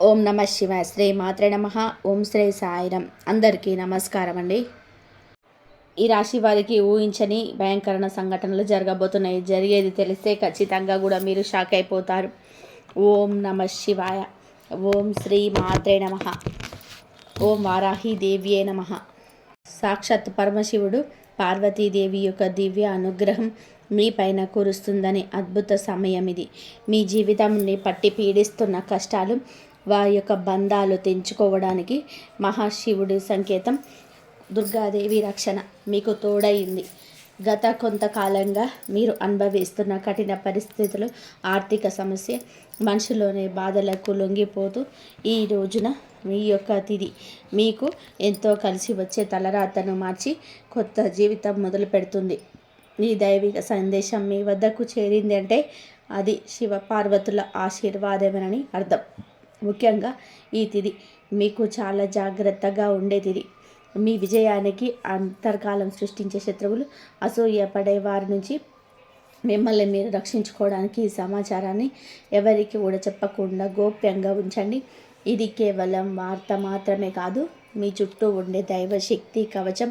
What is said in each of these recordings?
ఓం నమ శివాయ. శ్రీ మాత్రే నమ. ఓం శ్రీ సాయిరం. అందరికీ నమస్కారం అండి. ఈ రాశి వారికి ఊహించని భయంకరమైన సంఘటనలు జరగబోతున్నాయి. జరిగేది తెలిస్తే ఖచ్చితంగా కూడా మీరు షాక్ అయిపోతారు. ఓం నమ శివాయ. ఓం శ్రీ మాత్రే నమ. ఓం వారాహి దేవ్యే నమ. సాక్షాత్ పరమశివుడు పార్వతీదేవి యొక్క దివ్య అనుగ్రహం మీ పైన కురుస్తుందని అద్భుత సమయం ఇది. మీ జీవితాన్ని పట్టి పీడిస్తున్న కష్టాలు, వారి యొక్క బంధాలు తెంచుకోవడానికి మహాశివుడి సంకేతం దుర్గాదేవి రక్షణ మీకు తోడైంది. గత కొంతకాలంగా మీరు అనుభవిస్తున్న కఠిన పరిస్థితులు, ఆర్థిక సమస్య, మనుషులోని బాధలకు లొంగిపోతూ ఈ రోజున మీ యొక్క తిథి మీకు ఎంతో కలిసి వచ్చే తలరాతను మార్చి కొత్త జీవితం మొదలు పెడుతుంది. ఈ దైవిక సందేశం మీ వద్దకు చేరింది అంటే అది శివ పార్వతుల ఆశీర్వాదమేనని అర్థం. ముఖ్యంగా ఈ తిథి మీకు చాలా జాగ్రత్తగా ఉండే తిథి. మీ విజయానికి అంతర్కాలం సృష్టించే శత్రువులు, అసూయపడే వారి నుంచి మిమ్మల్ని మీరు రక్షించుకోవడానికి ఈ సమాచారాన్ని ఎవరికి కూడా చెప్పకుండా గోప్యంగా ఉంచండి. ఇది కేవలం వార్త మాత్రమే కాదు, మీ చుట్టూ ఉండే దైవశక్తి కవచం.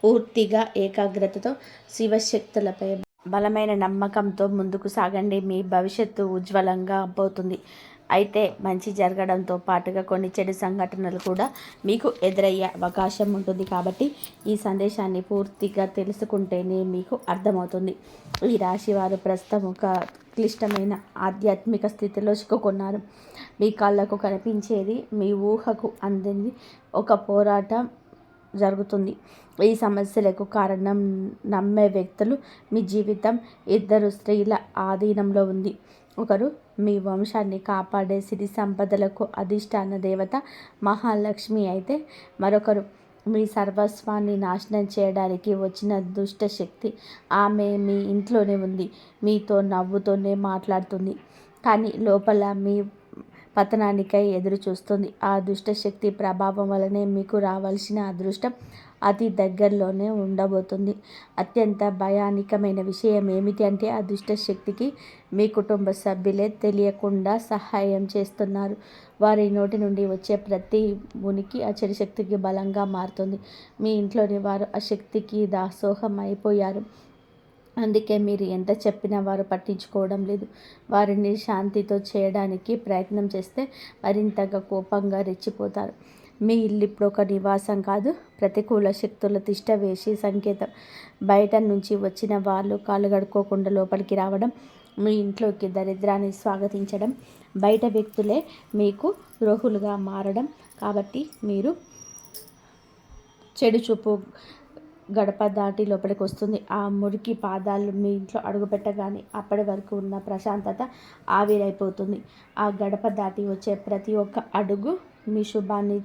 పూర్తిగా ఏకాగ్రతతో శివశక్తులపై బలమైన నమ్మకంతో ముందుకు సాగండి. మీ భవిష్యత్తు ఉజ్వలంగా పోతుంది. అయితే మంచి జరగడంతో పాటుగా కొన్ని చెడు సంఘటనలు కూడా మీకు ఎదురయ్యే అవకాశం ఉంటుంది. కాబట్టి ఈ సందేశాన్ని పూర్తిగా తెలుసుకుంటేనే మీకు అర్థమవుతుంది. ఈ రాశి వారు ప్రస్తుతం ఒక క్లిష్టమైన ఆధ్యాత్మిక స్థితిలో చిక్కుకున్నారు. మీ కళ్ళకు కనిపించేది మీ ఊహకు అందింది ఒక పోరాటం జరుగుతుంది. ఈ సమస్యలకు కారణం నమ్మే వ్యక్తులు మీ జీవితం ఇద్దరు స్త్రీల ఆధీనంలో ఉంది. ఒకరు మీ వంశాన్ని కాపాడే సిరి సంపదలకు అధిష్టాన దేవత మహాలక్ష్మి అయితే మరొకరు మీ సర్వస్వాన్ని నాశనం చేయడానికి వచ్చిన దుష్ట శక్తి. ఆమె మీ ఇంట్లోనే ఉంది, మీతో నవ్వుతోనే మాట్లాడుతుంది, కానీ లోపల మీ పతనానికై ఎదురు చూస్తుంది. ఆ దుష్టశక్తి ప్రభావం వలనే మీకు రావాల్సిన అదృష్టం అతి దగ్గరలోనే ఉండబోతుంది. అత్యంత భయానకమైన విషయం ఏమిటి అంటే ఆ దుష్టశక్తికి మీ కుటుంబ సభ్యులే తెలియకుండా సహాయం చేస్తున్నారు. వారి నోటి నుండి వచ్చే ప్రతి ఉనికి ఆ చెడు శక్తికి బలంగా మారుతుంది. మీ ఇంట్లోని వారు ఆ శక్తికి దాసోహం అయిపోయారు. అందుకే మీరు ఎంత చెప్పినా వారు పట్టించుకోవడం లేదు. వారిని శాంతితో చేయడానికి ప్రయత్నం చేస్తే మరింతగా కోపంగా రెచ్చిపోతారు. మీ ఇల్లు ఇప్పుడు ఒక నివాసం కాదు, ప్రతికూల శక్తుల తిష్ట వేసి సంకేతం. బయట నుంచి వచ్చిన వాళ్ళు కాళ్ళు కడుక్కోకుండా లోపలికి రావడం, మీ ఇంట్లోకి దరిద్రాన్ని స్వాగతించడం, బయట వ్యక్తులే మీకు ద్రోహులుగా మారడం. కాబట్టి మీరు చెడు చూపు గడప దాటి లోపలికి వస్తుంది. ఆ మురికి పాదాలు మీ ఇంట్లో అడుగుపెట్టగానే అప్పటి వరకు ఉన్న ప్రశాంతత ఆవిరైపోతుంది. ఆ గడప దాటి వచ్చే ప్రతి ఒక్క అడుగు మీ శుభాన్ని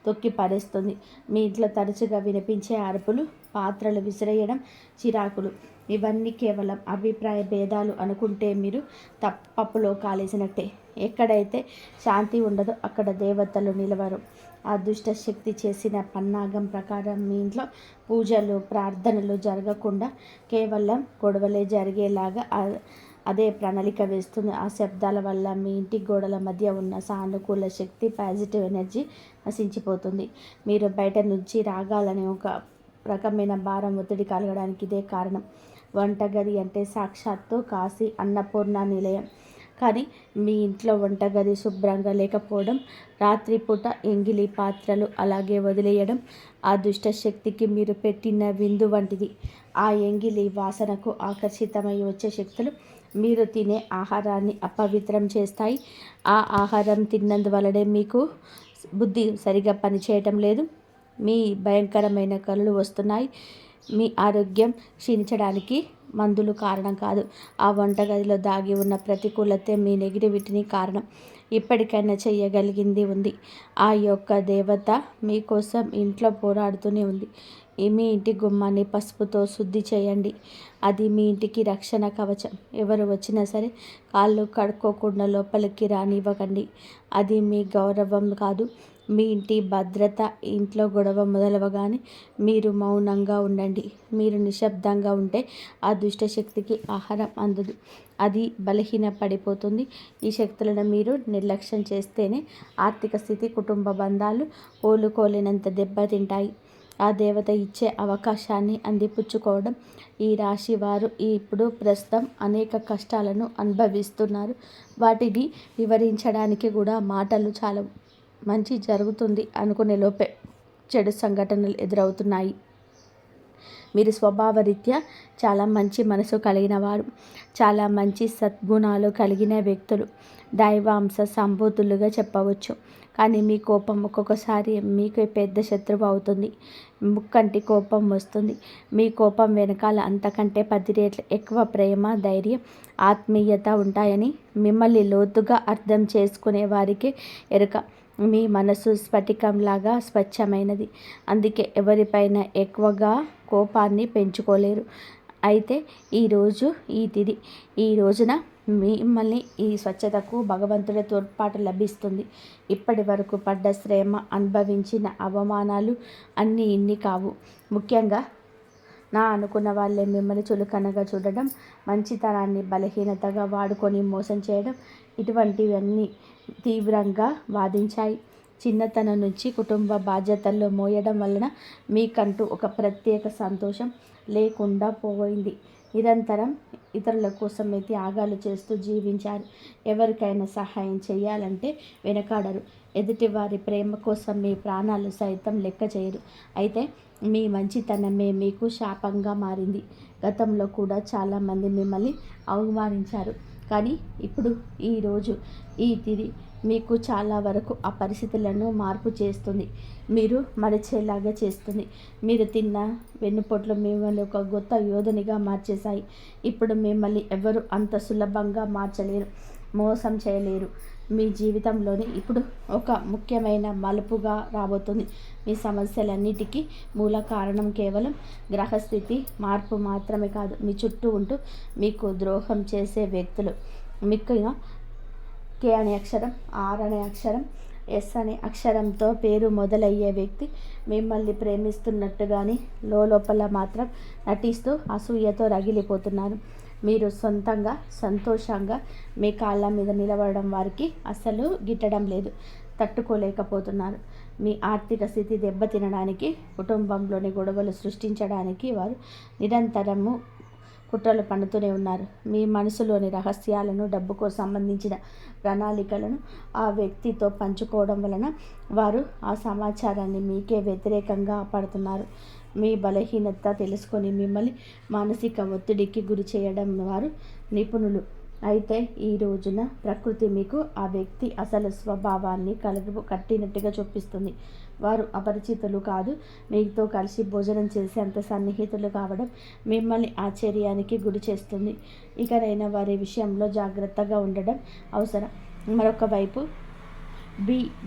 తొక్కి పడేస్తుంది. మీ ఇంట్లో తరచుగా వినిపించే అరుపులు, పాత్రలు విసిరేయడం, చిరాకులు, ఇవన్నీ కేవలం అభిప్రాయ భేదాలు అనుకుంటే మీరు పప్పులో కాలేసినట్టే. ఎక్కడైతే శాంతి ఉండదో అక్కడ దేవతలు నిలవరు. ఆ దుష్ట శక్తి చేసిన పన్నాగం ప్రకారం మీ ఇంట్లో పూజలు, ప్రార్థనలు జరగకుండా కేవలం గొడవలే జరిగేలాగా అదే ప్రణాళిక వేస్తుంది. ఆ శబ్దాల వల్ల మీ ఇంటి గోడల మధ్య ఉన్న సానుకూల శక్తి, పాజిటివ్ ఎనర్జీ నశించిపోతుంది. మీరు బయట నుంచి రాగాలని ఒక రకమైన భారం, ఒత్తిడి కలగడానికి ఇదే కారణం. వంటగది అంటే సాక్షాత్తు కాశీ అన్నపూర్ణ నిలయం. కానీ మీ ఇంట్లో వంటగది శుభ్రంగా లేకపోవడం, రాత్రిపూట ఎంగిలి పాత్రలు అలాగే వదిలేయడం ఆ దుష్టశక్తికి మీరు పెట్టిన విందు వంటిది. ఆ ఎంగిలి వాసనకు ఆకర్షితమై వచ్చే శక్తులు మీరు తినే ఆహారాన్ని అపవిత్రం చేస్తాయి. ఆ ఆహారం తిన్నందువలనే మీకు బుద్ధి సరిగా పనిచేయటం లేదు, మీ భయంకరమైన కళ్ళు వస్తున్నాయి. మీ ఆరోగ్యం క్షీణించడానికి మందులు కారణం కాదు, ఆ వంటగదిలో దాగి ఉన్న ప్రతికూలతే మీ నెగిటివిటీని కారణం. ఇప్పటికైనా చేయగలిగింది ఉంది. ఆ యొక్క దేవత మీకోసం ఇంట్లో పోరాడుతూనే ఉంది. మీ ఇంటి గుమ్మాన్ని పసుపుతో శుద్ధి చేయండి. అది మీ ఇంటికి రక్షణ కవచం. ఎవరు వచ్చినా సరే కాళ్ళు కడుక్కోకుండా లోపలికి రానివ్వకండి. అది మీ గౌరవం కాదు, మీ ఇంటి భద్రత, ఇంట్లో గొడవ మొదలవగానే మీరు మౌనంగా ఉండండి. మీరు నిశ్శబ్దంగా ఉంటే ఆ దుష్టశక్తికి ఆహారం అందదు, అది బలహీన పడిపోతుంది. ఈ శక్తులను మీరు నిర్లక్ష్యం చేస్తేనే ఆర్థిక స్థితి, కుటుంబ బంధాలు కోలుకోలేనంత దెబ్బతింటాయి. ఆ దేవత ఇచ్చే అవకాశాన్ని అందిపుచ్చుకోవడం. ఈ రాశి వారు ఇప్పుడు ప్రస్తుతం అనేక కష్టాలను అనుభవిస్తున్నారు. వాటిని వివరించడానికి కూడా మాటలు చాలవు. మంచి జరుగుతుంది అనుకునే లోపే చెడు సంఘటనలు ఎదురవుతున్నాయి. మీరు స్వభావరీత్యా చాలా మంచి మనసు కలిగిన వారు, చాలా మంచి సద్గుణాలు కలిగిన వ్యక్తులు, దైవాంశ సంభూతులుగా చెప్పవచ్చు. కానీ మీ కోపం ఒక్కొక్కసారి మీకు పెద్ద శత్రువు అవుతుంది. ముక్కంటి కోపం వస్తుంది. మీ కోపం వెనకాల అంతకంటే 10 రెట్లు ఎక్కువ ప్రేమ, ధైర్యం, ఆత్మీయత ఉంటాయని మిమ్మల్ని లోతుగా అర్థం చేసుకునే వారికి ఎరుక. మీ మనసు స్ఫటికంలాగా స్వచ్ఛమైనది. అందుకే ఎవరిపైన ఎక్కువగా కోపాన్ని పెంచుకోలేరు. అయితే ఈరోజు ఈ తిథి, ఈ రోజున మిమ్మల్ని ఈ స్వచ్ఛతకు భగవంతుడి తోడ్పాటు లభిస్తుంది. ఇప్పటి వరకు పడ్డ శ్రమ, అనుభవించిన అవమానాలు అన్నీ ఇన్ని కావు. ముఖ్యంగా నా అనుకున్న వాళ్ళే మిమ్మల్ని చులకనగా చూడడం, మంచితనాన్ని బలహీనతగా వాడుకొని మోసం చేయడం, ఇటువంటివన్నీ తీవ్రంగా బాధించాయి. చిన్నతనం నుంచి కుటుంబ బాధ్యతల్లో మోయడం వలన మీకంటూ ఒక ప్రత్యేక సంతోషం లేకుండా పోయింది. నిరంతరం ఇతరుల కోసమే త్యాగాలు చేస్తూ జీవించారు. ఎవరికైనా సహాయం చేయాలంటే వెనకాడరు. ఎదుటివారి ప్రేమ కోసం మీ ప్రాణాలు సైతం లెక్క చేయరు. అయితే మీ మంచితనమే మీకు శాపంగా మారింది. గతంలో కూడా చాలామంది మిమ్మల్ని అవమానించారు. కానీ ఇప్పుడు ఈరోజు ఈ తిథి మీకు చాలా వరకు ఆ పరిస్థితులను మార్పు చేస్తుంది. మీరు మరిచేలాగా చేస్తుంది. మీరు తిన్న వెన్నుపోట్లు మిమ్మల్ని ఒక గొప్ప యోధునిగా మార్చేశాయి. ఇప్పుడు మిమ్మల్ని ఎవరు అంత సులభంగా మార్చలేరు, మోసం చేయలేరు. మీ జీవితంలోని ఇప్పుడు ఒక ముఖ్యమైన మలుపుగా రాబోతుంది. మీ సమస్యలన్నిటికీ మూల కారణం కేవలం గ్రహస్థితి మార్పు మాత్రమే కాదు, మీ చుట్టూ ఉంటూ మీకు ద్రోహం చేసే వ్యక్తులు. మీకు కే అనే అక్షరం, ఆర్ అనే అక్షరం, ఎస్ అనే అక్షరంతో పేరు మొదలయ్యే వ్యక్తి మిమ్మల్ని ప్రేమిస్తున్నట్టుగాని లోపల మాత్రం నటిస్తూ అసూయతో రగిలిపోతున్నారు. మీరు సొంతంగా సంతోషంగా మీ కాళ్ళ మీద నిలబడడం వారికి అస్సలు గిట్టడం లేదు, తట్టుకోలేకపోతున్నారు. మీ ఆర్థిక స్థితి దెబ్బతినడానికి, కుటుంబంలోని గొడవలు సృష్టించడానికి వారు నిరంతరము కుట్రలు పన్నుతూనే ఉన్నారు. మీ మనసులోని రహస్యాలను, డబ్బుకు సంబంధించిన ప్రణాళికలను ఆ వ్యక్తితో పంచుకోవడం వలన వారు ఆ సమాచారాన్ని మీకే వ్యతిరేకంగా పడుతున్నారు. మీ బలహీనత తెలుసుకొని మిమ్మల్ని మానసిక ఒత్తిడికి గురి చేయడం వారు నిపుణులు. అయితే ఈ రోజున ప్రకృతి మీకు ఆ వ్యక్తి అసలు స్వభావాన్ని కట్టినట్టుగా చూపిస్తుంది. వారు అపరిచితులు కాదు, మీతో కలిసి భోజనం చేసేంత సన్నిహితులు కావడం మిమ్మల్ని ఆశ్చర్యానికి గురి చేస్తుంది. ఇకనైనా వారి విషయంలో జాగ్రత్తగా ఉండడం అవసరం. మరొక వైపు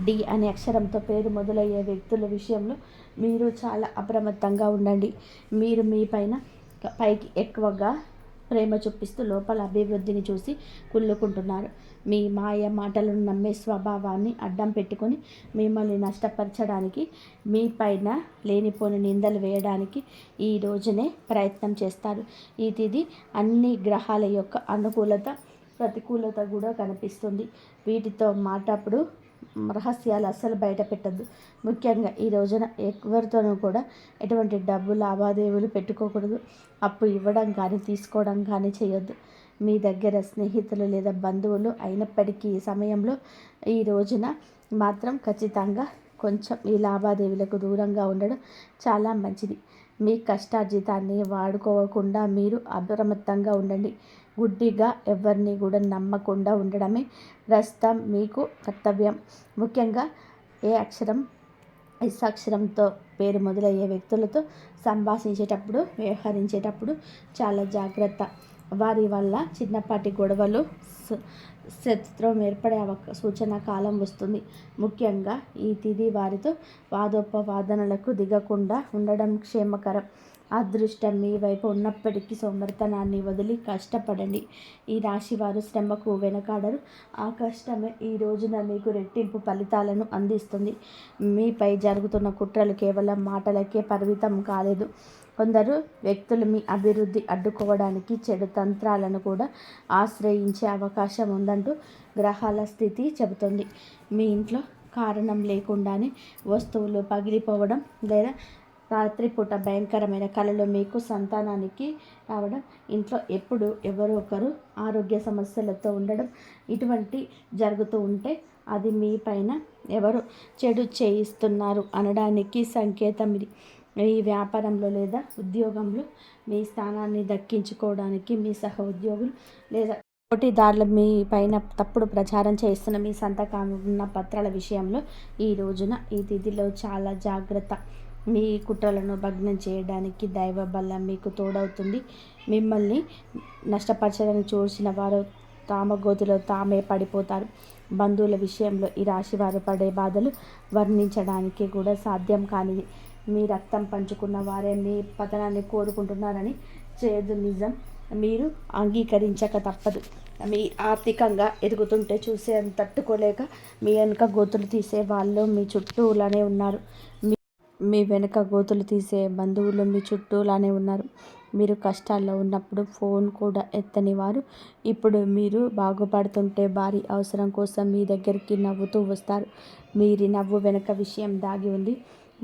డి అనే అక్షరంతో పేరు మొదలయ్యే వ్యక్తుల విషయంలో మీరు చాలా అప్రమత్తంగా ఉండండి. మీరు మీ పైకి ఎక్కువగా ప్రేమ చూపిస్తూ లోపల అభివృద్ధిని చూసి కుళ్ళుకుంటున్నారు. మీ మాయ మాటలను నమ్మే స్వభావాన్ని అడ్డం పెట్టుకొని మిమ్మల్ని నష్టపరచడానికి, మీ పైన లేనిపోని నిందలు వేయడానికి ఈ రోజునే ప్రయత్నం చేస్తారు. ఈ తిథి అన్ని గ్రహాల యొక్క అనుకూలత, ప్రతికూలత కూడా కనిపిస్తుంది. వీటితో మాటప్పుడు రహస్యాలు అస్సలు బయట పెట్టద్దు. ముఖ్యంగా ఈ రోజున ఎవరితోనూ కూడా ఎటువంటి డబ్బు లావాదేవీలు పెట్టుకోకూడదు. అప్పు ఇవ్వడం కానీ తీసుకోవడం కానీ చేయొద్దు. మీ దగ్గర స్నేహితులు లేదా బంధువులు అయినప్పటికీ ఈ సమయంలో ఈ రోజున మాత్రం ఖచ్చితంగా కొంచెం ఈ లావాదేవీలకు దూరంగా ఉండడం చాలా మంచిది. మీ కష్టార్జితాన్ని వాడుకోకుండా మీరు అప్రమత్తంగా ఉండండి. గుడ్డిగా ఎవరిని కూడా నమ్మకుండా ఉండడమే ప్రస్తుతం మీకు కర్తవ్యం. ముఖ్యంగా ఏ అక్షరం, ఎస్ అక్షరంతో పేరు మొదలయ్యే వ్యక్తులతో సంభాషించేటప్పుడు, వ్యవహరించేటప్పుడు చాలా జాగ్రత్త. వారి వల్ల చిన్నపాటి గొడవలు, శత్రుత్వం ఏర్పడే సూచన కాలం వస్తుంది. ముఖ్యంగా ఈ తిథి వారితో వాదోపవాదనలకు దిగకుండా ఉండడం క్షేమకరం. అదృష్టం మీ వైపు ఉన్నప్పటికీ సోమరితనాన్ని వదిలి కష్టపడండి. ఈ రాశి వారు శ్రమకు వెనకాడరు. ఆ కష్టమే ఈ రోజున మీకు రెట్టింపు ఫలితాలను అందిస్తుంది. మీపై జరుగుతున్న కుట్రలు కేవలం మాటలకే పరిమితం కాలేదు. కొందరు వ్యక్తులు మీ అభివృద్ధి అడ్డుకోవడానికి చెడు తంత్రాలను కూడా ఆశ్రయించే అవకాశం ఉందంటూ గ్రహాల స్థితి చెబుతుంది. మీ ఇంట్లో కారణం లేకుండానే వస్తువులు పగిలిపోవడం లేదా రాత్రిపూట భయంకరమైన కలలు మీకు సంతానానికి రావడం, ఇంట్లో ఎప్పుడు ఎవరో ఒకరు ఆరోగ్య సమస్యలతో ఉండడం, ఇటువంటి జరుగుతూ ఉంటే అది మీ పైన ఎవరు చెడు చేయిస్తున్నారు అనడానికి సంకేతం ఇది. ఈ వ్యాపారంలో లేదా ఉద్యోగంలో మీ స్థానాన్ని దక్కించుకోవడానికి మీ సహ ఉద్యోగులు లేదా పోటీదారులు మీ పైన తప్పుడు ప్రచారం చేస్తున్న మీ సంతకాలు ఉన్న పత్రాల విషయంలో ఈ రోజున ఈ తిథిలో చాలా జాగ్రత్త. మీ కుట్రలను భగ్నం చేయడానికి దైవ బలం మీకు తోడవుతుంది. మిమ్మల్ని నష్టపరచాలని చూసిన వారు తామ గోతిలో తామే పడిపోతారు. బంధువుల విషయంలో ఈ రాశి వారు పడే బాధలు వర్ణించడానికి కూడా సాధ్యం కానిది. మీ రక్తం పంచుకున్న వారే మీ పతనాన్ని కోరుకుంటున్నారని చేదు నిజం మీరు అంగీకరించక తప్పదు. మీ ఆర్థికంగా ఎదుగుతుంటే చూసే తట్టుకోలేక మీ వెనుక గోతులు తీసే వాళ్ళు మీ చుట్టూలానే ఉన్నారు. మీ వెనుక గోతులు తీసే బంధువులు మీ చుట్టూలానే ఉన్నారు. మీరు కష్టాల్లో ఉన్నప్పుడు ఫోన్ కూడా ఎత్తని వారు ఇప్పుడు మీరు బాగుపడుతుంటే భారీ అవసరం కోసం మీ దగ్గరికి నవ్వుతూ వస్తారు. మీరి నవ్వు వెనుక విషయం దాగి ఉంది.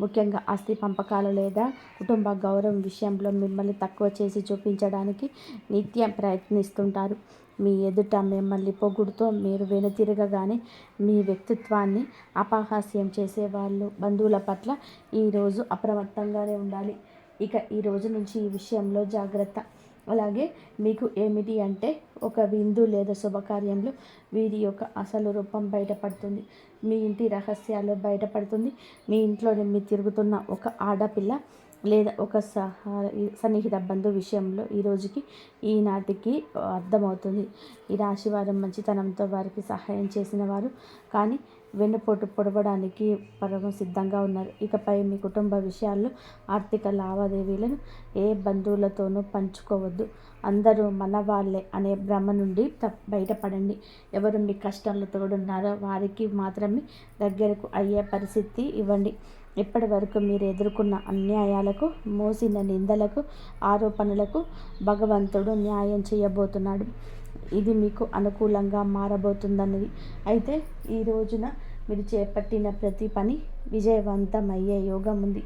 ముఖ్యంగా ఆస్తి పంపకాలు లేదా కుటుంబ గౌరవం విషయంలో మిమ్మల్ని తక్కువ చేసి చూపించడానికి నిత్యం ప్రయత్నిస్తుంటారు. మీ ఎదుట మిమ్మల్ని పొగుడుతూ మీరు వెనుతిరగగానే మీ వ్యక్తిత్వాన్ని అపహాస్యం చేసేవాళ్ళు బంధువుల పట్ల ఈరోజు అప్రమత్తంగానే ఉండాలి. ఇక ఈ రోజు నుంచి ఈ విషయంలో జాగ్రత్త. అలాగే మీకు ఏమిటి అంటే ఒక విందు లేదా శుభకార్యంలో వీరి యొక్క అసలు రూపం బయటపడుతుంది. మీ ఇంటి రహస్యాలు బయటపడుతుంది. మీ ఇంట్లో మీ తిరుగుతున్న ఒక ఆడపిల్ల లేదా ఒక సన్నిహిత బంధు విషయంలో ఈనాటికి అర్థమవుతుంది. ఈ రాశివారు మంచితనంతో వారికి సహాయం చేసిన వారు కానీ వెన్నుపోటు పొడవడానికి పరమ సిద్ధంగా ఉన్నారు. ఇకపై మీ కుటుంబ విషయాల్లో ఆర్థిక లావాదేవీలను ఏ బంధువులతోనూ పంచుకోవద్దు. అందరూ మన వాళ్ళే అనే భ్రమ నుండి బయటపడండి. ఎవరు మీ కష్టంలో తోడున్నారో వారికి మాత్రమే దగ్గరకు అయ్యే పరిస్థితి ఇవ్వండి. ఇప్పటి వరకు మీరు ఎదుర్కొన్న అన్యాయాలకు, మోసిన నిందలకు, ఆరోపణలకు భగవంతుడు న్యాయం చేయబోతున్నాడు. ఇది మీకు అనుకూలంగా మారబోతుందన్నది. అయితే ఈ రోజున మీరు చేపట్టిన ప్రతి పని విజయవంతమయ్యే యోగం ఉంది.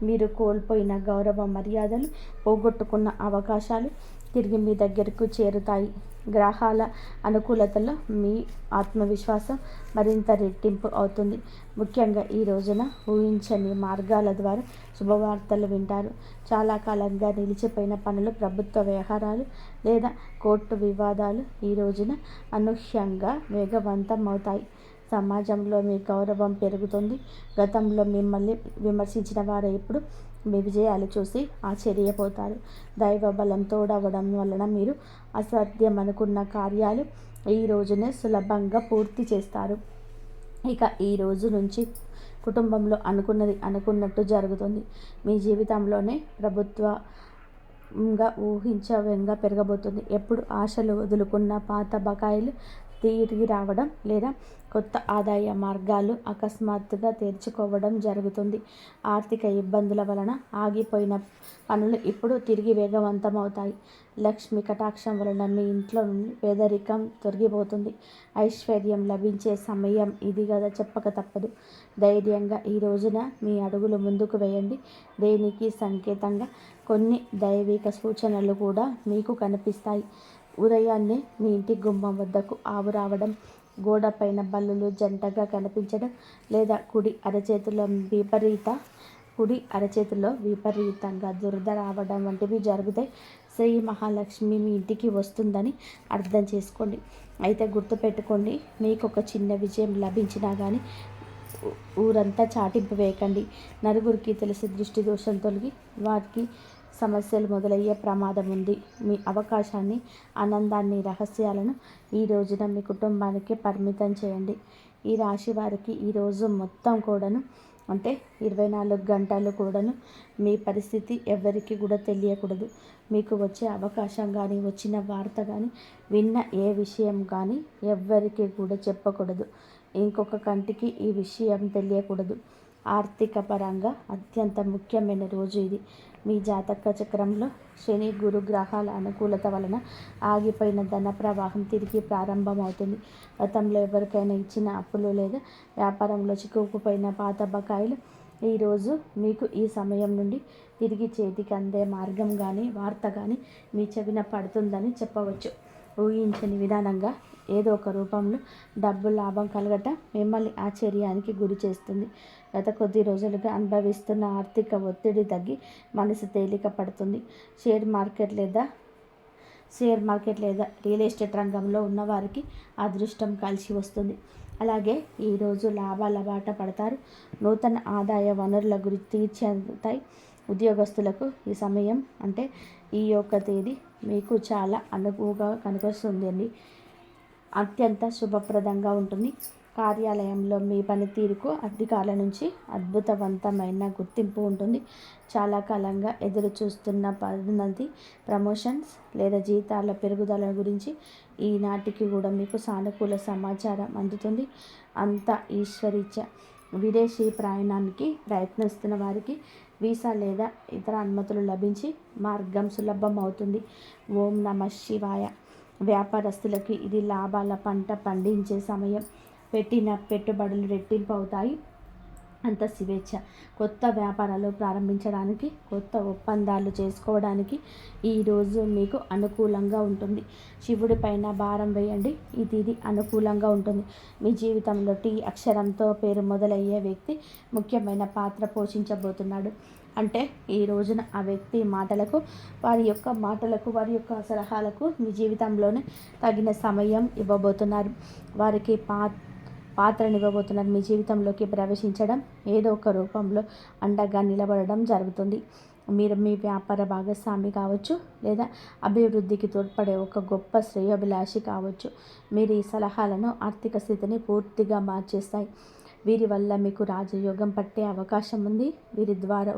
మీరు కోల్పోయిన గౌరవ మర్యాదలు, పోగొట్టుకున్న అవకాశాలు తిరిగి మీ దగ్గరకు చేరుతాయి. గ్రహాల అనుకూలతలో మీ ఆత్మవిశ్వాసం మరింత రెట్టింపు అవుతుంది. ముఖ్యంగా ఈ రోజున ఊహించని మార్గాల ద్వారా శుభవార్తలు వింటారు. చాలా కాలంగా నిలిచిపోయిన పనులు, ప్రభుత్వ వ్యవహారాలు లేదా కోర్టు వివాదాలు ఈ రోజున అనూహ్యంగా వేగవంతం అవుతాయి. సమాజంలో మీ గౌరవం పెరుగుతుంది. గతంలో మిమ్మల్ని విమర్శించిన వారు ఇప్పుడు మీ విజయాలు చూసి ఆశ్చర్యపోతారు. దైవ బలం తోడవడం వలన మీరు అసాధ్యం అనుకున్న కార్యాలు ఈ రోజునే సులభంగా పూర్తి చేస్తారు. ఇక ఈ రోజు నుంచి కుటుంబంలో అనుకున్నది అనుకున్నట్టు జరుగుతుంది. మీ జీవితంలోనే ప్రభుత్వంగా ఊహించవంగా పెరగబోతుంది. ఎప్పుడు ఆశలు వదులుకున్న పాత బకాయిలు తిరిగి రావడం లేదా కొత్త ఆదాయ మార్గాలు అకస్మాత్తుగా తెరుచుకోవడం జరుగుతుంది. ఆర్థిక ఇబ్బందుల వలన ఆగిపోయిన పనులు ఇప్పుడు తిరిగి వేగవంతమవుతాయి. లక్ష్మి కటాక్షం వలన మీ ఇంట్లో నుండి పేదరికం తొలగిపోతుంది. ఐశ్వర్యం లభించే సమయం ఇది కదా, చెప్పక తప్పదు. ధైర్యంగా ఈ రోజున మీ అడుగులు ముందుకు వేయండి. దేనికి సంకేతంగా కొన్ని దైవిక సూచనలు కూడా మీకు కనిపిస్తాయి. ఉదయాన్నే మీ ఇంటి గుమ్మం వద్దకు ఆవు రావడం, గోడ పైన బల్లులు జంటగా కనిపించడం లేదా కుడి అరచేతిలో విపరీతంగా దురద రావడం వంటివి జరిగితే శ్రీ మహాలక్ష్మి మీ ఇంటికి వస్తుందని అర్థం చేసుకోండి. అయితే గుర్తుపెట్టుకోండి, మీకు ఒక చిన్న విజయం లభించినా కానీ ఊరంతా చాటింపు వేయకండి. నలుగురికి తెలిసి దృష్టి దోషం తొలగి వారికి సమస్యలు మొదలయ్యే ప్రమాదం ఉంది. మీ అవకాశాన్ని, ఆనందాన్ని, రహస్యాలను ఈ రోజున మీ కుటుంబానికి పరిమితం చేయండి. ఈ రాశి వారికి ఈరోజు మొత్తం కూడాను అంటే 24 గంటలు కూడాను మీ పరిస్థితి ఎవరికి కూడా తెలియకూడదు. మీకు వచ్చే అవకాశం కానీ, వచ్చిన వార్త కానీ, విన్న ఏ విషయం కానీ ఎవ్వరికి కూడా చెప్పకూడదు. ఇంకొక కంటికి ఈ విషయం తెలియకూడదు. ఆర్థిక పరంగా అత్యంత ముఖ్యమైన రోజు ఇది. మీ జాతక చక్రంలో శని గురు గ్రహాల అనుకూలత వలన ఆగిపోయిన ధన ప్రవాహం తిరిగి ప్రారంభమవుతుంది. గతంలో ఎవరికైనా ఇచ్చిన అప్పులు లేదా వ్యాపారంలో చిక్కుకుపోయిన పాత బకాయిలు ఈరోజు మీకు ఈ సమయం నుండి తిరిగి చేతికి అందే మార్గం కానీ, వార్త కానీ మీ చెవిన పడుతుందని చెప్పవచ్చు. ఊహించని విధానంగా ఏదో ఒక రూపంలో డబ్బు లాభం కలగటం మిమ్మల్ని ఆశ్చర్యానికి గురి చేస్తుంది. గత కొద్ది రోజులుగా అనుభవిస్తున్న ఆర్థిక ఒత్తిడి తగ్గి మనసు తేలిక పడుతుంది. షేర్ మార్కెట్ లేదా రియల్ ఎస్టేట్ రంగంలో ఉన్నవారికి అదృష్టం కలిసి వస్తుంది. అలాగే ఈరోజు లాభాల బాట పడతారు. నూతన ఆదాయ వనరుల గురించి తీర్చేతాయి. ఉద్యోగస్తులకు ఈ సమయం అంటే ఈ యొక్క తేదీ మీకు చాలా అనువుగా కనిపిస్తుంది. అత్యంత శుభప్రదంగా ఉంటుంది. కార్యాలయంలో మీ పనితీరుకు అధికారుల నుంచి అద్భుతవంతమైన గుర్తింపు ఉంటుంది. చాలా కాలంగా ఎదురు చూస్తున్న పదోన్నతి, ప్రమోషన్స్ లేదా జీతాల పెరుగుదల గురించి ఈనాటికి కూడా మీకు సానుకూల సమాచారం అందుతుంది. అంతా ఈశ్వరీచ్ఛ. విదేశీ ప్రయాణానికి ప్రయత్నిస్తున్న వారికి వీసా లేదా ఇతర అనుమతులు లభించి మార్గం సులభం అవుతుంది. ఓం నమః శివాయ. వ్యాపారస్తులకి ఇది లాభాల పంట పండించే సమయం. పెట్టిన పెట్టుబడులు రెట్టింపు అవుతాయి. అంత స్వేచ్ఛ. కొత్త వ్యాపారాలు ప్రారంభించడానికి, కొత్త ఒప్పందాలు చేసుకోవడానికి ఈరోజు మీకు అనుకూలంగా ఉంటుంది. శివుడి పైన భారం వేయండి. ఇది అనుకూలంగా ఉంటుంది. మీ జీవితంలో టీ అక్షరంతో పేరు మొదలయ్యే వ్యక్తి ముఖ్యమైన పాత్ర పోషించబోతున్నాడు. అంటే ఈ రోజున ఆ వ్యక్తి మాటలకు, వారి యొక్క సలహాలకు మీ జీవితంలోనే తగిన సమయం ఇవ్వబోతున్నారు. వారికి పాత్రనివ్వబోతున్నారు. మీ జీవితంలోకి ప్రవేశించడం, ఏదో ఒక రూపంలో అండగా నిలబడడం జరుగుతుంది. మీరు మీ వ్యాపార భాగస్వామి కావచ్చు, లేదా అభివృద్ధికి తోడ్పడే ఒక గొప్ప శ్రేయోభిలాషి కావచ్చు. మీరు ఈ సలహాలను ఆర్థిక స్థితిని పూర్తిగా మార్చేస్తాయి. వీరి వల్ల మీకు రాజయోగం పట్టే అవకాశం ఉంది. వీరి ద్వారా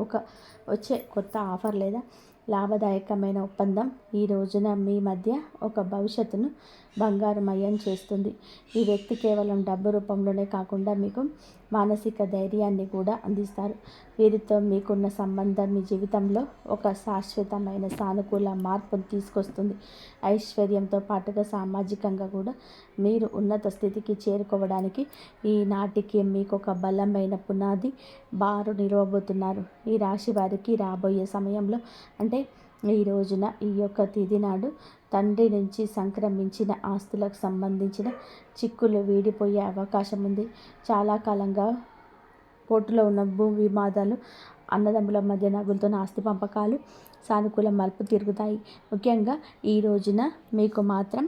వచ్చే కొత్త ఆఫర్ లేదా లాభదాయకమైన ఒప్పందం ఈ రోజున మీ మధ్య ఒక భవిష్యత్తును బంగారుమయం చేస్తుంది. ఈ వ్యక్తి కేవలం డబ్బు రూపంలోనే కాకుండా మీకు మానసిక ధైర్యాన్ని కూడా అందిస్తారు. వీరితో మీకున్న సంబంధం మీ జీవితంలో ఒక శాశ్వతమైన సానుకూల మార్పును తీసుకొస్తుంది. ఐశ్వర్యంతో పాటుగా సామాజికంగా కూడా మీరు ఉన్నత స్థితికి చేరుకోవడానికి ఈనాటికి మీకు ఒక బలమైన పునాది బారు నిలవబోతున్నారు. ఈ రాశి వారికి రాబోయే సమయంలో అంటే ఈ రోజున ఈ యొక్క తిథి నాడు తండ్రి నుంచి సంక్రమించిన ఆస్తులకు సంబంధించిన చిక్కులు వీడిపోయే అవకాశం ఉంది. చాలా కాలంగా కోర్టులో ఉన్న భూ వివాదాలు, అన్నదమ్ముల మధ్య నగులుతున్న ఆస్తి పంపకాలు సానుకూల మలుపు తిరుగుతాయి. ముఖ్యంగా ఈ రోజున మీకు మాత్రం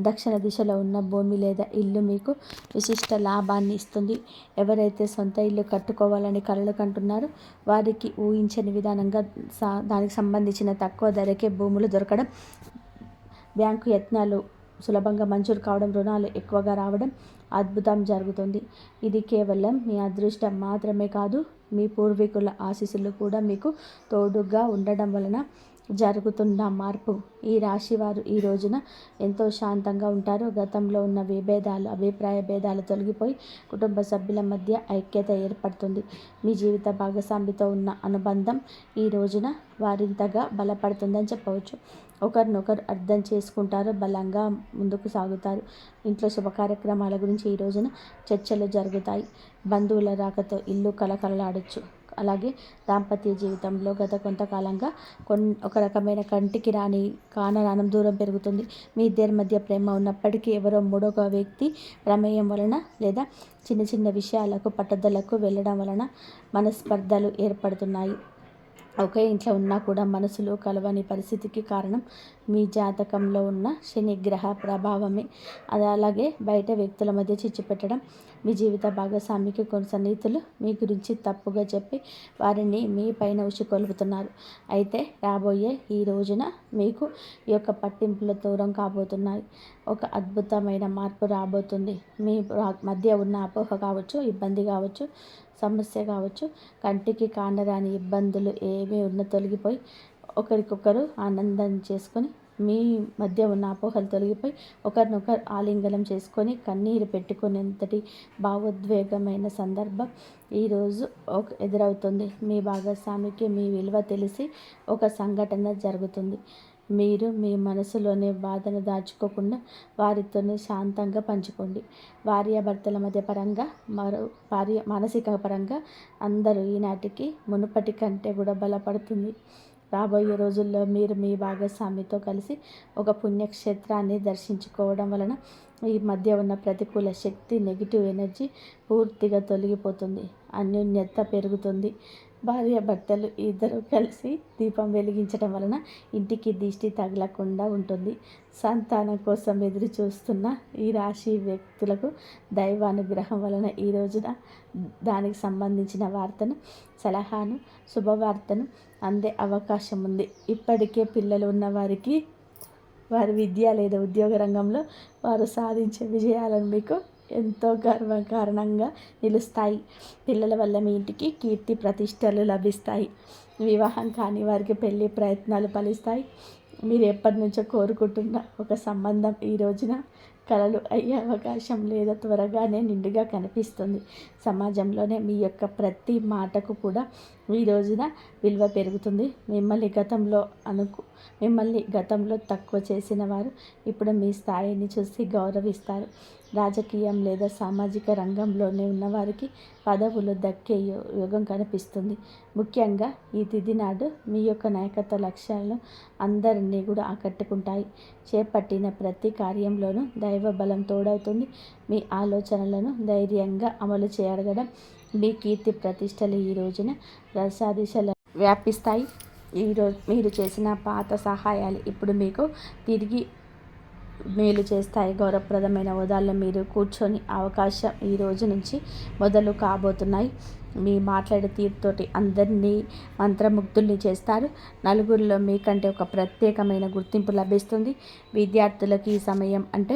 దక్షిణ దిశలో ఉన్న భూమి లేదా ఇల్లు మీకు విశిష్ట లాభాన్ని ఇస్తుంది. ఎవరైతే సొంత ఇల్లు కట్టుకోవాలని కలలు కంటున్నారో వారికి ఊహించని విధానంగా దానికి సంబంధించిన తక్కువ ధరకే భూములు దొరకడం, బ్యాంకు యత్నాలు సులభంగా మంజూరు కావడం, రుణాలు ఎక్కువగా రావడం అద్భుతం జరుగుతుంది. ఇది కేవలం మీ అదృష్టం మాత్రమే కాదు, మీ పూర్వీకుల ఆశీస్సులు కూడా మీకు తోడుగా ఉండడం వలన జరుగుతున్న మార్పు. ఈ రాశి వారు ఈ రోజున ఎంతో శాంతంగా ఉంటారు. గతంలో ఉన్న అభిప్రాయ భేదాలు తొలగిపోయి కుటుంబ సభ్యుల మధ్య ఐక్యత ఏర్పడుతుంది. మీ జీవిత భాగస్వామితో ఉన్న అనుబంధం ఈ రోజున వారింతగా బలపడుతుందని చెప్పవచ్చు. ఒకరినొకరు అర్థం చేసుకుంటారు, బలంగా ముందుకు సాగుతారు. ఇంట్లో శుభ కార్యక్రమాల గురించి ఈ రోజున చర్చలు జరుగుతాయి. బంధువుల రాకతో ఇల్లు కలకలలాడొచ్చు. అలాగే దాంపత్య జీవితంలో గత కొంతకాలంగా ఒక రకమైన కంటికి కానరానం దూరం పెరుగుతుంది. మీ ఇద్దరి మధ్య ప్రేమ ఉన్నప్పటికీ ఎవరో మూడొక వ్యక్తి ప్రమేయం వలన లేదా చిన్న చిన్న విషయాలకు పట్టుదలకు వెళ్ళడం వలన మనస్పర్ధలు ఏర్పడుతున్నాయి. ఒకే ఇంట్లో ఉన్నా కూడా మనసులో కలవని పరిస్థితికి కారణం మీ జాతకంలో ఉన్న శనిగ్రహ ప్రభావమే. అది అలాగే బయట వ్యక్తుల మధ్య చిచ్చు పెట్టడం, మీ జీవిత భాగస్వామికి కొన్ని సన్నిహితులు మీ గురించి తప్పుగా చెప్పి వారిని మీ పైన ఉసుకొల్పుతున్నారు. అయితే రాబోయే ఈ రోజున మీకు ఈ యొక్క పట్టింపుల దూరం కాబోతున్నాయి. ఒక అద్భుతమైన మార్పు రాబోతుంది. మీ మధ్య ఉన్న అపోహ కావచ్చు, ఇబ్బంది కావచ్చు, సమస్య కావచ్చు, కంటికి కానరాని ఇబ్బందులు ఏమీ ఉన్న తొలగిపోయి ఒకరికొకరు ఆనందం చేసుకొని మీ మధ్య ఉన్న అపోహలు తొలగిపోయి ఒకరినొకరు ఆలింగనం చేసుకొని కన్నీరు పెట్టుకునేంతటి భావోద్వేగమైన సందర్భం ఈరోజు ఎదురవుతుంది. మీ భాగస్వామికి మీ విలువ తెలిసి ఒక సంఘటన జరుగుతుంది. మీరు మీ మనసులోని బాధను దాచుకోకుండా వారితోనే శాంతంగా పంచుకోండి. భార్యాభర్తల మధ్య పరంగా మానసిక పరంగా అందరూ ఈనాటికి మునుపటి కంటే కూడా బలపడుతుంది. రాబోయే రోజుల్లో మీరు మీ భాగస్వామితో కలిసి ఒక పుణ్యక్షేత్రాన్ని దర్శించుకోవడం వలన ఈ మధ్య ఉన్న ప్రతికూల శక్తి, నెగిటివ్ ఎనర్జీ పూర్తిగా తొలగిపోతుంది. అన్యోన్యత పెరుగుతుంది. భార్యాభర్తలు ఇద్దరు కలిసి దీపం వెలిగించడం వలన ఇంటికి దిష్టి తగలకుండా ఉంటుంది. సంతానం కోసం ఎదురు చూస్తున్న ఈ రాశి వ్యక్తులకు దైవానుగ్రహం వలన ఈ రోజున దానికి సంబంధించిన వార్తను, సలహాను, శుభవార్తను అందే అవకాశం ఉంది. ఇప్పటికే పిల్లలు ఉన్న వారికి వారి విద్య లేదా ఉద్యోగ రంగంలో వారు సాధించే విజయాలను మీకు ఎంతో కారణంగా నిలుస్తాయి. పిల్లల వల్ల మీ ఇంటికి కీర్తి ప్రతిష్టలు లభిస్తాయి. వివాహం కాని వారికి పెళ్లి ప్రయత్నాలు ఫలిస్తాయి. మీరు ఎప్పటి నుంచో కోరుకుంటున్న ఒక సంబంధం ఈ రోజున కలలు అయ్యే అవకాశం లేదా త్వరగానే నిండుగా కనిపిస్తుంది. సమాజంలోనే మీ యొక్క ప్రతి మాటకు కూడా ఈ రోజున విలువ పెరుగుతుంది. మిమ్మల్ని గతంలో తక్కువ చేసిన వారు ఇప్పుడు మీ స్థాయిని చూసి గౌరవిస్తారు. రాజకీయం లేదా సామాజిక రంగంలోనే ఉన్నవారికి పదవులు దక్కే యోగం కనిపిస్తుంది. ముఖ్యంగా ఈ తిథి నాడు మీ యొక్క నాయకత్వ లక్ష్యాలను అందరినీ కూడా ఆకట్టుకుంటాయి. చేపట్టిన ప్రతి కార్యంలోనూ దైవ బలం తోడవుతుంది. మీ ఆలోచనలను ధైర్యంగా అమలు చేయగలగడం మీ కీర్తి ప్రతిష్టలు ఈ రోజున దశ వ్యాపిస్తాయి. ఈరోజు మీరు చేసిన పాత సహాయాలు ఇప్పుడు మీకు తిరిగి మేలు చేస్తాయి. గౌరవప్రదమైన హోదాల్లో మీరు కూర్చొని అవకాశం ఈ రోజు నుంచి మొదలు కాబోతున్నాయి. మీ మాట్లాడే తీరుతోటి అందరినీ మంత్రముగ్ధుల్ని చేస్తారు. నలుగురిలో మీకంటే ఒక ప్రత్యేకమైన గుర్తింపు లభిస్తుంది. విద్యార్థులకి ఈ సమయం అంటే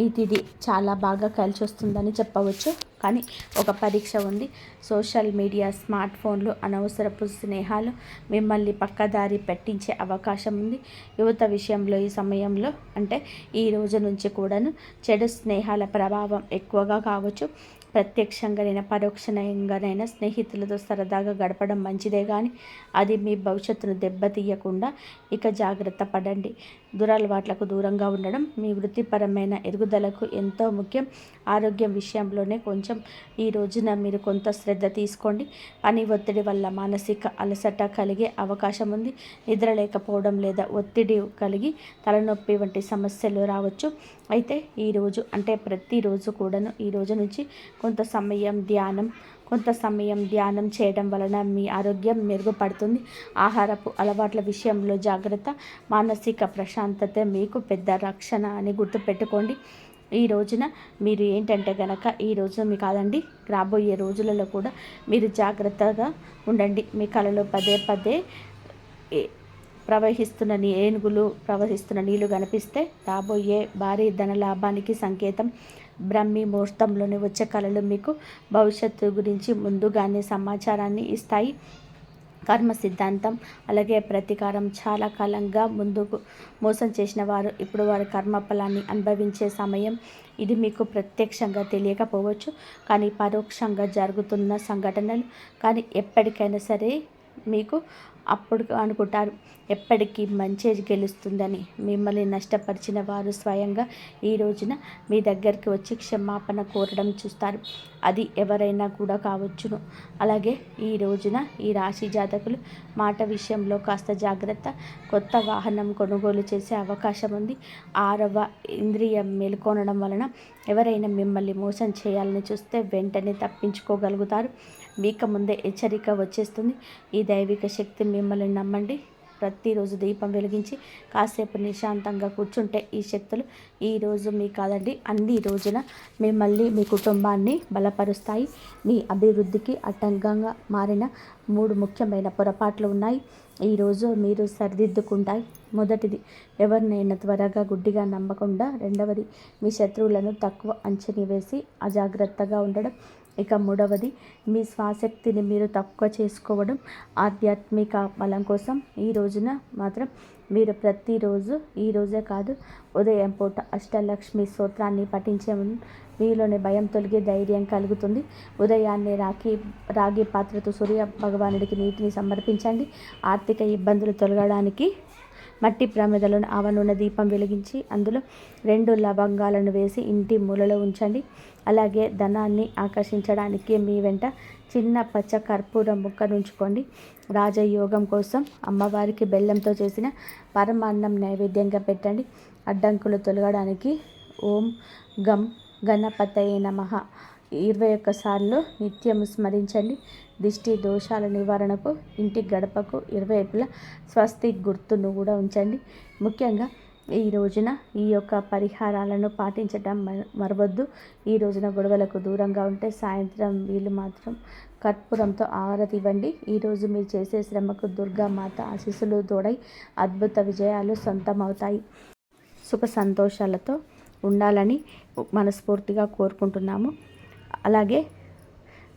ఈ తిథి చాలా బాగా కలిసి వస్తుందని చెప్పవచ్చు. కానీ ఒక పరీక్ష ఉంది. సోషల్ మీడియా, స్మార్ట్ ఫోన్లు, అనవసరపు స్నేహాలు మిమ్మల్ని పక్కదారి పెట్టించే అవకాశం ఉంది. యువత విషయంలో ఈ సమయంలో అంటే ఈ రోజు నుంచి కూడాను చెడు స్నేహాల ప్రభావం ఎక్కువగా కావచ్చు. ప్రత్యక్షంగానైనా పరోక్షంగానైనా స్నేహితులతో సరదాగా గడపడం మంచిదే, కానీ అది మీ భవిష్యత్తును దెబ్బతీయకుండా ఇక జాగ్రత్త పడండి. దురలవాట్లకు దూరంగా ఉండడం మీ వృత్తిపరమైన ఎదుగుదలకు ఎంతో ముఖ్యం. ఆరోగ్యం విషయంలోనే కొంచెం ఈ రోజున మీరు కొంత శ్రద్ధ తీసుకోండి. పని ఒత్తిడి వల్ల మానసిక అలసట కలిగే అవకాశం ఉంది. నిద్ర లేకపోవడం లేదా ఒత్తిడి కలిగి తలనొప్పి వంటి సమస్యలు రావచ్చు. అయితే ఈరోజు అంటే ప్రతిరోజు కూడాను ఈ రోజు నుంచి కొంత సమయం ధ్యానం చేయడం వలన మీ ఆరోగ్యం మెరుగుపడుతుంది. ఆహారపు అలవాట్ల విషయంలో జాగ్రత్త, మానసిక ప్రశాంతత మీకు పెద్ద రక్షణ అని గుర్తుపెట్టుకోండి. ఈ రోజున మీరు ఏంటంటే కనుక ఈ రోజు మీ కాదండి, రాబోయే రోజులలో కూడా మీరు జాగ్రత్తగా ఉండండి. మీ కలలో పదే పదే ప్రవహిస్తున్న నీళ్లు కనిపిస్తే రాబోయే భారీ ధన లాభానికి సంకేతం. బ్రహ్మీ ముహూర్తంలోనే వచ్చే కళలు మీకు భవిష్యత్తు గురించి ముందుగానే సమాచారాన్ని ఇస్తాయి. కర్మ సిద్ధాంతం అలాగే ప్రతీకారం చాలా కాలంగా ముందుకు మోసం చేసిన వారు ఇప్పుడు వారి కర్మఫలాన్ని అనుభవించే సమయం ఇది. మీకు ప్రత్యక్షంగా తెలియకపోవచ్చు, కానీ పరోక్షంగా జరుగుతున్న సంఘటనలు. కానీ ఎప్పటికైనా సరే మీకు అప్పుడు అనుకుంటారు ఎప్పటికీ మంచి గెలుస్తుందని. మిమ్మల్ని నష్టపరిచిన వారు స్వయంగా ఈ రోజున మీ దగ్గరికి వచ్చి క్షమాపణ కోరడం చూస్తారు. అది ఎవరైనా కూడా కావచ్చును. అలాగే ఈ రోజున ఈ రాశి జాతకులు మాట విషయంలో కాస్త జాగ్రత్త. కొత్త వాహనం కొనుగోలు చేసే అవకాశం ఉంది. 6వ ఇంద్రియం మేల్కొనడం వలన ఎవరైనా మిమ్మల్ని మోసం చేయాలని చూస్తే వెంటనే తప్పించుకోగలుగుతారు. మీకు ముందే హెచ్చరిక వచ్చేస్తుంది. ఈ దైవిక శక్తి మిమ్మల్ని నమ్మండి. ప్రతిరోజు దీపం వెలిగించి కాసేపు నిశాంతంగా కూర్చుంటే ఈ శక్తులు ఈరోజు మీ కాదండి అన్ని రోజున మిమ్మల్ని మీ కుటుంబాన్ని బలపరుస్తాయి. మీ అభివృద్ధికి అడ్డంకంగా మారిన 3 ముఖ్యమైన పొరపాట్లు ఉన్నాయి. ఈరోజు మీరు సరిదిద్దుకుంటాయి. మొదటిది, ఎవరినైనా త్వరగా గుడ్డిగా నమ్మకుండా. రెండవది, మీ శత్రువులను తక్కువ అంచనా వేసి అజాగ్రత్తగా ఉండడం. ఇక మూడవది, మీ స్వశక్తిని మీరు తక్కువ చేసుకోవడం. ఆధ్యాత్మిక బలం కోసం ఈ రోజున మాత్రం మీరు ప్రతిరోజు, ఈరోజే కాదు ఉదయం పూట అష్టలక్ష్మి స్తోత్రాన్ని పఠించే మీలోని భయం తొలగి ధైర్యం కలుగుతుంది. ఉదయాన్నే రాగి పాత్రతో సూర్య భగవానుడికి నీటిని సమర్పించండి. ఆర్థిక ఇబ్బందులు తొలగడానికి మట్టి ప్రమిదలను ఆవనూనె దీపం వెలిగించి అందులో 2 లవంగాలను వేసి ఇంటి మూలలో ఉంచండి. అలాగే ధనాన్ని ఆకర్షించడానికి మీ వెంట చిన్న పచ్చ కర్పూరం ముక్కను ఉంచుకోండి. రాజయోగం కోసం అమ్మవారికి బెల్లంతో చేసిన పరమాన్నం నైవేద్యంగా పెట్టండి. అడ్డంకులు తొలగడానికి ఓం గం గణపతయే నమః 21 సార్లు నిత్యం స్మరించండి. దిష్టి దోషాల నివారణకు ఇంటి గడపకు ఇరువైపులా స్వస్తి గుర్తును కూడా ఉంచండి. ముఖ్యంగా ఈ రోజున ఈ యొక్క పరిహారాలను పాటించడం మరవద్దు. ఈ రోజున గొడవలకు దూరంగా ఉంటే సాయంత్రం వీళ్ళు మాత్రం కర్పూరంతో ఆరతి ఇవ్వండి. ఈరోజు మీరు చేసే శ్రమకు దుర్గామాత ఆశీస్సులు తోడై అద్భుత విజయాలు సొంతమవుతాయి. సుఖ సంతోషాలతో ఉండాలని మనస్ఫూర్తిగా కోరుకుంటున్నాము. అలాగే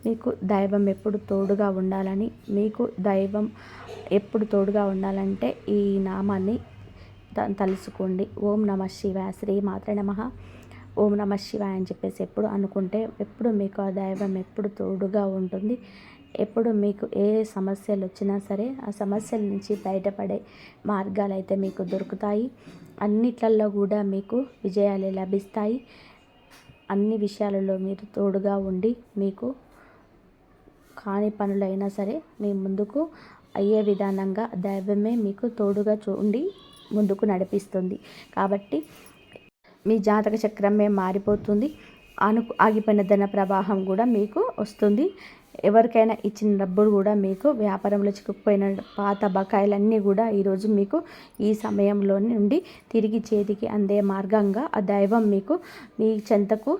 మీకు దైవం ఎప్పుడు తోడుగా ఉండాలని, మీకు దైవం ఎప్పుడు తోడుగా ఉండాలంటే ఈ నామాన్ని తలుసుకోండి. ఓం నమ శివాయ, శ్రీ మాత్రే నమః, ఓం నమ శివాయ అని చెప్పేసి ఎప్పుడు అనుకుంటే ఎప్పుడు మీకు ఆ దైవం ఎప్పుడు తోడుగా ఉంటుంది. ఎప్పుడు మీకు ఏ సమస్యలు వచ్చినా సరే ఆ సమస్యల నుంచి బయటపడే మార్గాలు అయితే మీకు దొరుకుతాయి. అన్నిట్లలో కూడా మీకు విజయాలు లభిస్తాయి. అన్ని విషయాలలో మీరు తోడుగా ఉండి మీకు కాని పనులైనా సరే మీ ముందుకు అయ్యే విధానంగా దైవమే మీకు తోడుగా ఉండి ముందుకు నడిపిస్తుంది. కాబట్టి మీ జాతక చక్రమే మారిపోతుంది. ఆగిపోయిన ధన ప్రవాహం కూడా మీకు వస్తుంది. ఎవరికైనా ఇచ్చిన డబ్బులు కూడా మీకు వ్యాపారంలో చిక్కుకుపోయిన పాత బకాయిలన్నీ కూడా ఈరోజు మీకు ఈ సమయంలో నుండి తిరిగి చేతికి అందే మార్గంగా ఆ దైవం మీకు మీ చెంతకు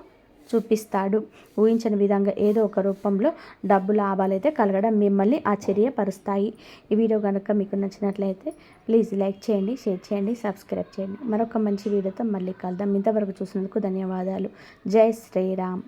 చూపిస్తాడు. ఊహించని విధంగా ఏదో ఒక రూపంలో డబ్బు లాభాలు అయితే కలగడం మిమ్మల్ని ఆశ్చర్యపరుస్తాయి. ఈ వీడియో కనుక మీకు నచ్చినట్లయితే ప్లీజ్ లైక్ చేయండి, షేర్ చేయండి, సబ్స్క్రైబ్ చేయండి. మరొక మంచి వీడియోతో మళ్ళీ కలుద్దాం. ఇంతవరకు చూసినందుకు ధన్యవాదాలు. జై శ్రీరామ్.